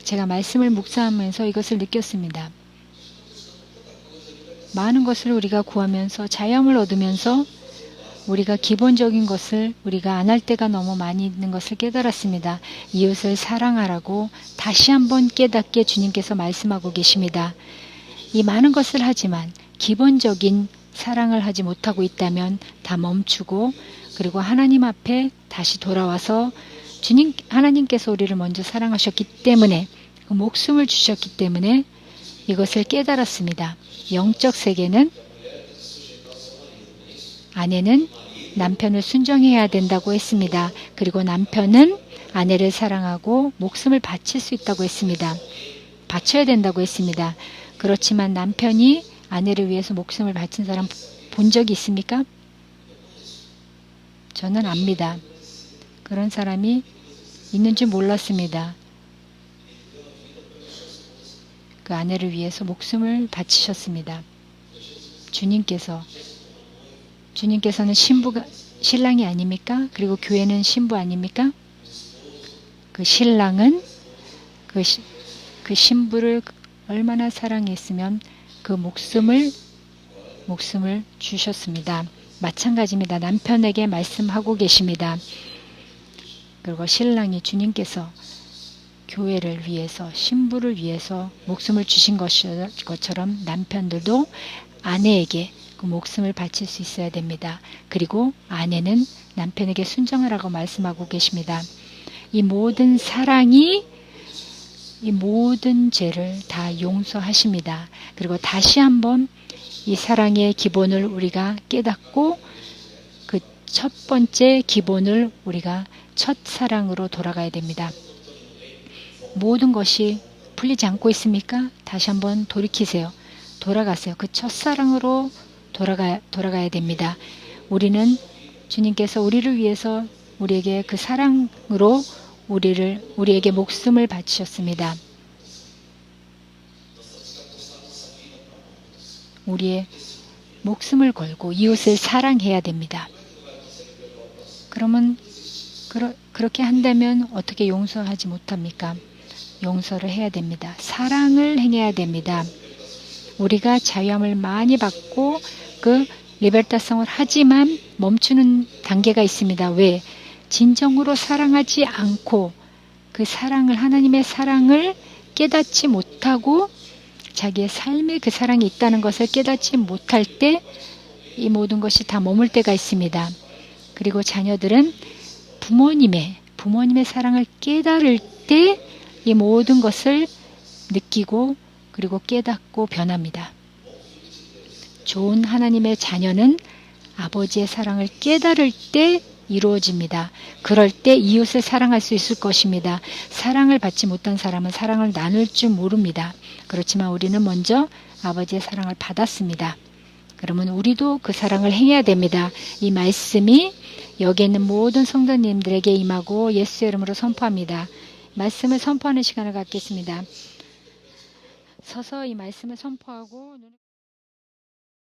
제가 말씀을 묵상하면서 이것을 느꼈습니다. 많은 것을 우리가 구하면서 자유함을 얻으면서 우리가 기본적인 것을 우리가 안 할 때가 너무 많이 있는 것을 깨달았습니다. 이웃을 사랑하라고 다시 한번 깨닫게 주님께서 말씀하고 계십니다. 이 많은 것을 하지만 기본적인 사랑을 하지 못하고 있다면 다 멈추고 그리고 하나님 앞에 다시 돌아와서 하나님께서 우리를 먼저 사랑하셨기 때문에 그 목숨을 주셨기 때문에 이것을 깨달았습니다. 영적 세계는 아내는 남편을 순종해야 된다고 했습니다. 그리고 남편은 아내를 사랑하고 목숨을 바칠 수 있다고 했습니다. 바쳐야 된다고 했습니다. 그렇지만 남편이 아내를 위해서 목숨을 바친 사람 본 적이 있습니까? 저는 압니다. 그런 사람이 있는 줄 몰랐습니다. 그 아내를 위해서 목숨을 바치셨습니다. 주님께서는 신랑이 아닙니까? 그리고 교회는 신부 아닙니까? 그 신랑은 그 신부를 얼마나 사랑했으면 그 목숨을 주셨습니다. 마찬가지입니다. 남편에게 말씀하고 계십니다. 그리고 신랑이 주님께서 교회를 위해서 신부를 위해서 목숨을 주신 것처럼 남편들도 아내에게 그 목숨을 바칠 수 있어야 됩니다. 그리고 아내는 남편에게 순종하라고 말씀하고 계십니다. 이 모든 사랑이 이 모든 죄를 다 용서하십니다. 그리고 다시 한번 이 사랑의 기본을 우리가 깨닫고 그 첫 번째 기본을 우리가 첫 사랑으로 돌아가야 됩니다. 모든 것이 풀리지 않고 있습니까? 다시 한번 돌이키세요. 돌아가세요. 그 첫사랑으로 돌아가야 됩니다. 우리는 주님께서 우리를 위해서 우리에게 그 사랑으로 우리에게 목숨을 바치셨습니다. 우리의 목숨을 걸고 이웃을 사랑해야 됩니다. 그러면 그렇게 한다면 어떻게 용서하지 못합니까? 용서를 해야 됩니다. 사랑을 행해야 됩니다. 우리가 자유함을 많이 받고 그 리베르타성을 하지만 멈추는 단계가 있습니다. 왜? 진정으로 사랑하지 않고 그 사랑을 하나님의 사랑을 깨닫지 못하고 자기의 삶에 그 사랑이 있다는 것을 깨닫지 못할 때 이 모든 것이 다 머물 때가 있습니다. 그리고 자녀들은 부모님의 사랑을 깨달을 때 이 모든 것을 느끼고 그리고 깨닫고 변합니다. 좋은 하나님의 자녀는 아버지의 사랑을 깨달을 때 이루어집니다. 그럴 때 이웃을 사랑할 수 있을 것입니다. 사랑을 받지 못한 사람은 사랑을 나눌 줄 모릅니다. 그렇지만 우리는 먼저 아버지의 사랑을 받았습니다. 그러면 우리도 그 사랑을 행해야 됩니다. 이 말씀이 여기 있는 모든 성도님들에게 임하고 예수의 이름으로 선포합니다. 말씀을 선포하는 시간을 갖겠습니다. 서서 이 말씀을 선포하고